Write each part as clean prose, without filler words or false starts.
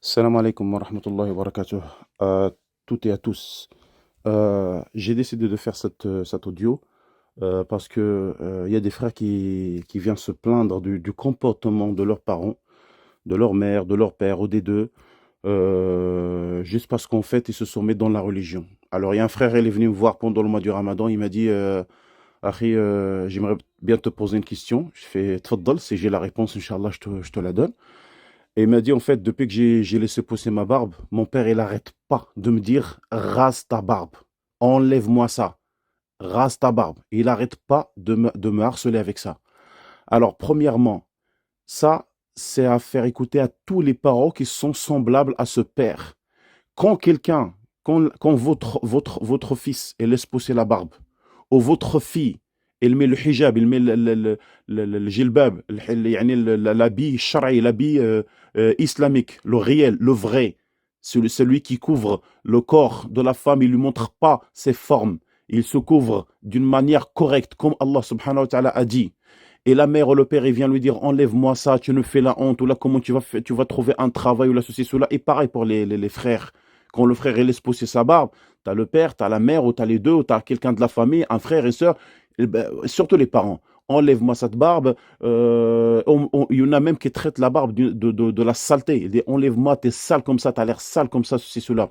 Salam alaikum wa rahmatullahi wa barakatuh. Toutes et à tous. J'ai décidé de faire cet audio parce que il y a des frères qui viennent se plaindre du comportement de leurs parents, de leur mère, de leur père ou des deux, juste parce qu'en fait, ils se sont mis dans la religion. Alors, il y a un frère, il est venu me voir pendant le mois du Ramadan, il m'a dit, Akhi, j'aimerais bien te poser une question. Je fais, Tfaddal, si j'ai la réponse, Inch'Allah, je te la donne. Et il m'a dit, en fait, depuis que j'ai laissé pousser ma barbe, mon père, il n'arrête pas de me dire, rase ta barbe, enlève-moi ça, rase ta barbe. Il n'arrête pas de me harceler avec ça. Alors, premièrement, ça, c'est à faire écouter à tous les parents qui sont semblables à ce père. Quand quelqu'un, quand votre fils, il laisse pousser la barbe, ou votre fille, elle met le hijab, elle met le jilbab, يعني l'habit shara'i, l'habit islamique, le réel, le vrai, celui qui couvre le corps de la femme, il ne lui montre pas ses formes, il se couvre d'une manière correcte, comme Allah subhanahu wa ta'ala a dit. Et la mère ou le père, il vient lui dire, enlève-moi ça, tu nous fais la honte, ou là, comment tu vas trouver un travail, ou là, ceci, cela. Et pareil pour les frères. Quand le frère, il laisse pousser sa barbe, tu as le père, tu as la mère, ou tu as les deux, ou tu as quelqu'un de la famille, un frère et sœur, et ben, surtout les parents. Enlève-moi cette barbe. Il y en a même qui traitent la barbe de la saleté. Il dit, enlève-moi, t'es sale comme ça, t'as l'air sale comme ça, ceci, cela.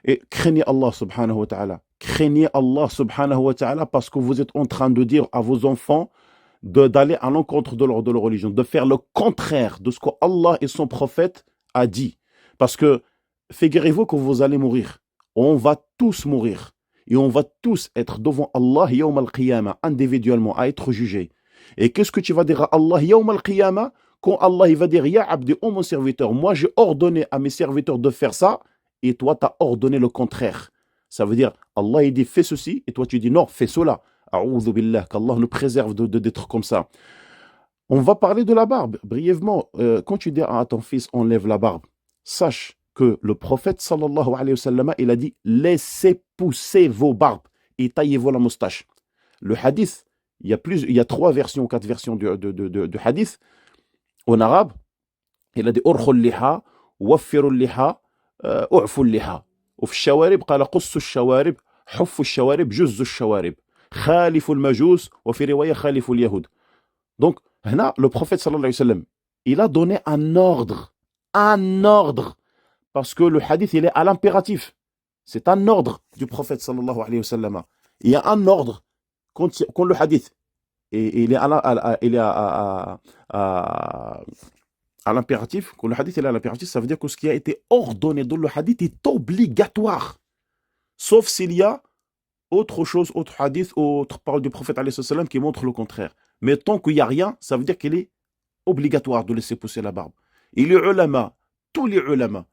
Et craignez Allah subhanahu wa ta'ala. Craignez Allah subhanahu wa ta'ala parce que vous êtes en train de dire à vos enfants d'aller à l'encontre de leur religion, de faire le contraire de ce que Allah et son prophète a dit. Parce que figurez-vous que vous allez mourir. On va tous mourir. Et on va tous être devant Allah yawm al-qiyamah, individuellement, à être jugés. Et qu'est-ce que tu vas dire à Allah yawm al-qiyamah quand Allah il va dire Ya abdi, oh mon serviteur, moi j'ai ordonné à mes serviteurs de faire ça, et toi tu as ordonné le contraire. Ça veut dire Allah il dit fais ceci, et toi tu dis non, fais cela. A'oudhu billah, qu'Allah nous préserve d'être comme ça. On va parler de la barbe, brièvement. Quand tu dis à ton fils, enlève la barbe, sache que le prophète, sallallahu alayhi wa sallam, il a dit, laissez pousser vos barbes et taillez-vous la moustache. Le hadith, il y a 3 versions ou 4 versions du hadith. En arabe, il a dit, urkhul liha, waffirul liha, u'ful liha. وفي الشوارب قال قصوا الشوارب حفوا الشوارب جزوا الشوارب خالفوا المجوس وفي رواية خالفوا اليهود. Donc, là, le prophète sallallahu alayhi wa sallam, il a donné un ordre, parce que le hadith, il est à l'impératif. C'est un ordre du prophète sallallahu alayhi wa sallam. Il y a un ordre quand le hadith, et il est à l'impératif, quand le hadith il est à l'impératif, ça veut dire que ce qui a été ordonné dans le hadith est obligatoire. Sauf s'il y a autre chose, autre hadith, autre parole du prophète alayhi salam qui montre le contraire. Mais tant qu'il n'y a rien, ça veut dire qu'il est obligatoire de laisser pousser la barbe. Et les ulama, tous les ulama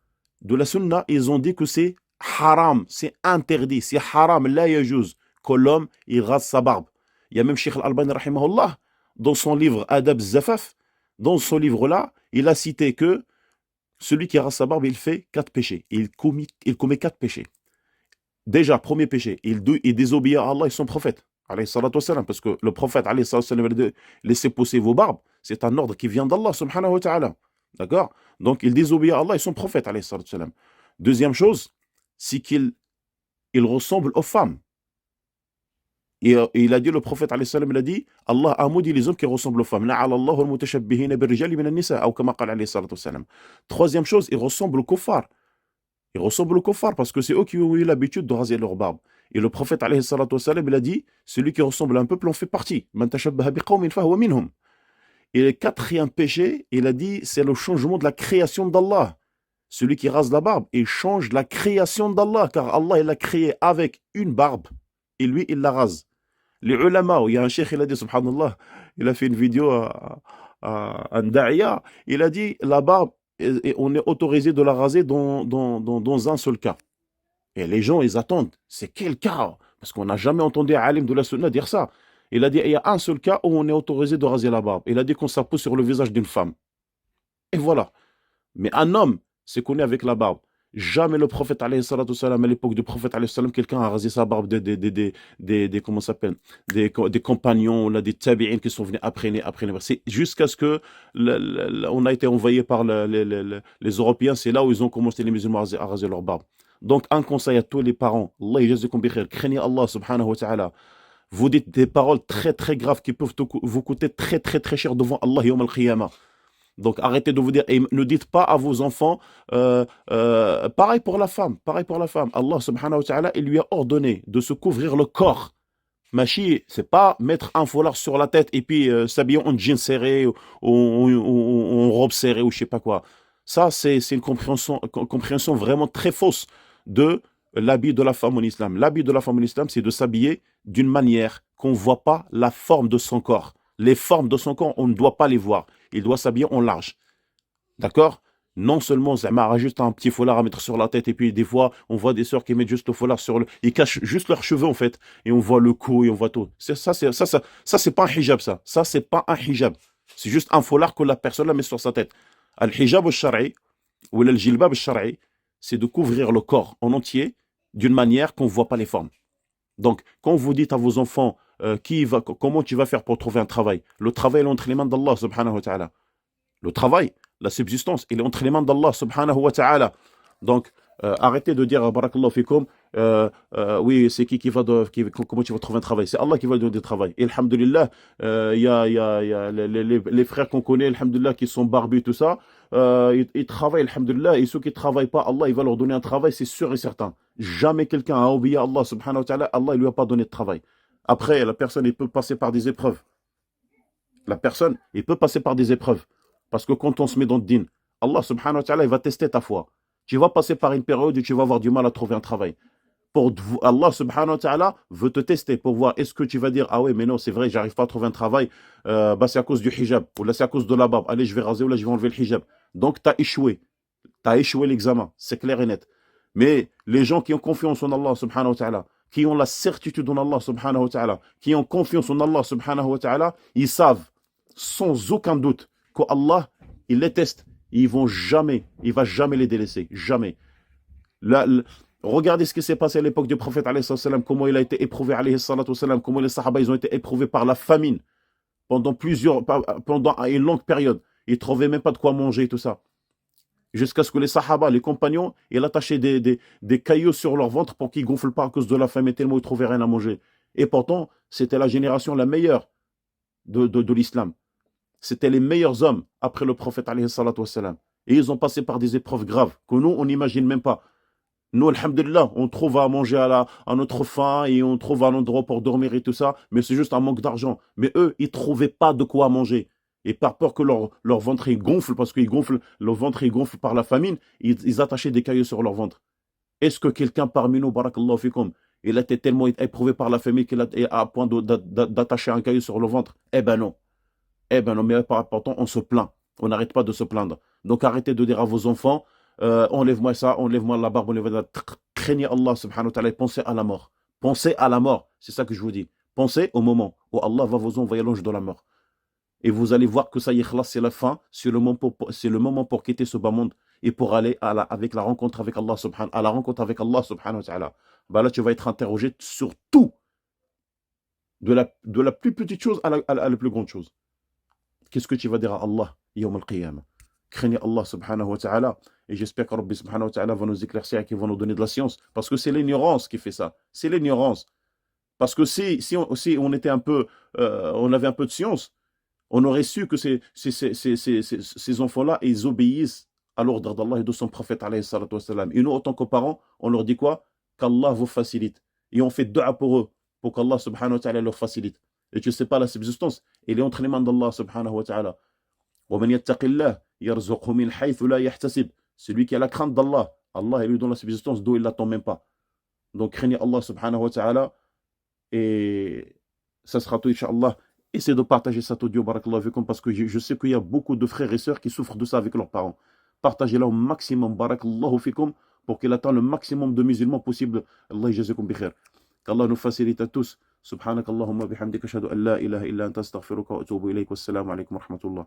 de la sunna, ils ont dit que c'est haram, c'est interdit, c'est haram, la yajouz, que l'homme, il rase sa barbe. Il y a même Cheikh Al-Albani, rahimahullah, dans son livre Adab Zafaf, dans ce livre-là, il a cité que celui qui rase sa barbe, il fait 4 péchés. Il commet 4 péchés. Déjà, premier péché, il désobéit à Allah et son prophète, alayhi salatu wassalam, parce que le prophète, alayhi salatu wassalam, il dit, laissez pousser vos barbes, c'est un ordre qui vient d'Allah, subhanahu wa ta'ala. D'accord? Donc, il désobéit à Allah et son prophète, alayhi salatu wassalam. Deuxième chose, c'est qu'il ressemble aux femmes. Et il a dit, le prophète, alayhi salam, il a dit, Allah a maudit les hommes qui ressemblent aux femmes. La'alallahu al-mutashabbihina bir-rijali min an-nisa, ou kama qala alayhi salatu wassalam. Troisième chose, il ressemble aux kuffar. Ils ressemblent aux kuffar parce que c'est eux qui ont eu l'habitude de raser leur barbe. Et le prophète, alayhi salatu wassalam, il a dit, celui qui ressemble à un peuple en fait partie. Man tashabbaha biqawmin fahuwa minhum. Et le quatrième péché, il a dit, c'est le changement de la création d'Allah. Celui qui rase la barbe, il change la création d'Allah, car Allah, il l'a créé avec une barbe, et lui, il la rase. Les ulama, il y a un cheikh, il a dit, subhanallah, il a fait une vidéo à un da'iya, il a dit, la barbe, et on est autorisé de la raser dans un seul cas. Et les gens, ils attendent. C'est quel cas? Parce qu'on n'a jamais entendu un alim de la sunna dire ça. Il a dit, il y a un seul cas où on est autorisé de raser la barbe. Il a dit qu'on s'appose sur le visage d'une femme. Et voilà. Mais un homme, c'est qu'on est avec la barbe. Jamais le prophète, alayhi salatu wassalam, à l'époque du prophète, alayhi salam, quelqu'un a rasé sa barbe comment ça s'appelle, des compagnons, là, des tabi'in qui sont venus après. C'est jusqu'à ce que on a été envoyé par les Européens, c'est là où ils ont commencé les musulmans à raser leur barbe. Donc, un conseil à tous les parents, Allah yajazakum bi khair, craignez Allah subhanahu wa ta'ala. Vous dites des paroles très très graves qui peuvent vous coûter très très très cher devant Allah yawm al-qiyamah. Donc arrêtez de vous dire, et ne dites pas à vos enfants, pareil pour la femme, Allah subhanahu wa ta'ala, il lui a ordonné de se couvrir le corps. Machi, c'est pas mettre un foulard sur la tête et puis s'habiller en jean serré ou en robe serrée ou je sais pas quoi. Ça, c'est une compréhension vraiment très fausse de l'habit de la femme en islam. L'habit de la femme en islam, c'est de s'habiller d'une manière qu'on ne voit pas la forme de son corps. Les formes de son corps, on ne doit pas les voir. Il doit s'habiller en large. D'accord? Non seulement ça m'a juste un petit foulard à mettre sur la tête et puis des fois on voit des sœurs qui mettent juste le foulard sur le, ils cachent juste leurs cheveux en fait et on voit le cou et on voit tout. Ça c'est pas un hijab ça. Ça c'est pas un hijab. C'est juste un foulard que la personne la met sur sa tête. Al hijab al shari ou le jilbab al shari, c'est de couvrir le corps en entier d'une manière qu'on ne voit pas les formes. Donc quand vous dites à vos enfants comment tu vas faire pour trouver un travail, le travail est entre les mains d'Allah subhanahu wa ta'ala. Le travail, la subsistance, il est entre les mains d'Allah subhanahu wa ta'ala. Donc, arrêtez de dire, barakallahu fikum, oui, c'est qui va, comment tu vas trouver un travail. C'est Allah qui va donner du travail. Et alhamdulillah, il y a les frères qu'on connaît, alhamdulillah, qui sont barbus, tout ça, ils travaillent, alhamdulillah, et ceux qui ne travaillent pas, Allah, il va leur donner un travail, c'est sûr et certain. Jamais quelqu'un a oublié Allah subhanahu wa ta'ala, Allah, il lui a pas donné de travail. Après, la personne, il peut passer par des épreuves. Parce que quand on se met dans le din, Allah subhanahu wa ta'ala, il va tester ta foi. Tu vas passer par une période où tu vas avoir du mal à trouver un travail. Allah subhanahu wa ta'ala veut te tester pour voir est-ce que tu vas dire ah ouais mais non c'est vrai j'arrive pas à trouver un travail c'est à cause du hijab ou là c'est à cause de la barbe, allez je vais raser ou là je vais enlever le hijab. Donc tu as échoué l'examen, c'est clair et net. Mais les gens qui ont confiance en Allah subhanahu wa ta'ala, qui ont la certitude en Allah subhanahu wa ta'ala, qui ont confiance en Allah subhanahu wa ta'ala, ils savent sans aucun doute qu'Allah, il les teste. Il va jamais les délaisser. Jamais. Regardez ce qui s'est passé à l'époque du prophète, comment il a été éprouvé, comment les sahaba ils ont été éprouvés par la famine pendant une longue période. Ils ne trouvaient même pas de quoi manger et tout ça. Jusqu'à ce que les sahaba, les compagnons, ils attachaient des cailloux sur leur ventre pour qu'ils ne gonflent pas à cause de la faim et tellement ils ne trouvaient rien à manger. Et pourtant, c'était la génération la meilleure de l'islam. C'était les meilleurs hommes après le prophète alayhi salatu wassalam. Et ils ont passé par des épreuves graves que nous, on n'imagine même pas. Nous, alhamdulillah, on trouve à manger à notre faim et on trouve un endroit pour dormir et tout ça, mais c'est juste un manque d'argent. Mais eux, ils ne trouvaient pas de quoi manger. Et par peur que leur ventre il gonfle, parce qu'ils gonflent, leur ventre il gonfle par la famine, ils attachaient des cailloux sur leur ventre. Est-ce que quelqu'un parmi nous, barakallahu fikum, il a été tellement éprouvé par la famine qu'il a à point d'attacher un caillou sur le ventre? Eh ben non. Mais pourtant, on se plaint. On n'arrête pas de se plaindre. Donc arrêtez de dire à vos enfants, enlève-moi ça, enlève-moi la barbe, enlève-moi la... Craignez Allah subhanahu wa ta'ala et pensez à la mort. Pensez à la mort. C'est ça que je vous dis. Pensez au moment où Allah va vous envoyer l'ange de la mort. Et vous allez voir que ça y est, c'est la fin, c'est le moment pour quitter ce bas monde et pour aller à la rencontre avec Allah subhanahu wa ta'ala. Bah là, tu vas être interrogé sur tout. De la plus petite chose à la plus grande chose. Qu'est-ce que tu vas dire à Allah, yawm al-qiyamah? Craignez Allah subhanahu wa ta'ala. Et j'espère que Rabbi subhanahu wa ta'ala va nous éclaircir et qu'il va nous donner de la science. Parce que c'est l'ignorance qui fait ça. C'est l'ignorance. Parce que si on était un peu, on avait un peu de science, on aurait su que ces enfants-là, ils obéissent à l'ordre d'Allah et de son prophète alayhi salatu wassalam. Et nous, en tant que parents, on leur dit quoi? Qu'Allah vous facilite. Et on fait dua pour eux, pour qu'Allah subhanahu wa ta'ala leur facilite. Et tu ne sais pas la subsistance, elle est entre les mains d'Allah subhanahu wa ta'ala. وَمَنْ يَتَّقِ اللَّهِ يَرْزُقْهُ مِنْ حَيْثُ لَا يَحْتَسِبْ. Celui qui a la crainte d'Allah, Allah il lui donne la subsistance d'où il ne l'attend même pas. Donc craignez Allah subhanahu wa ta'ala et ça sera tout Inch'Allah. Essayez de partager cet audio, barakallahu fikum, parce que je sais qu'il y a beaucoup de frères et sœurs qui souffrent de ça avec leurs parents. Partagez-la au maximum, barakallahu fikum, pour qu'il atteigne le maximum de musulmans possible. Allah yajazakum bi khair. Qu'Allah nous facilite à tous. Subhanakallahumma bihamdika ashhadu an la ilaha illa anta astaghfiruka wa atubu ilayk. Wassalamu alaykum wa rahmatullah.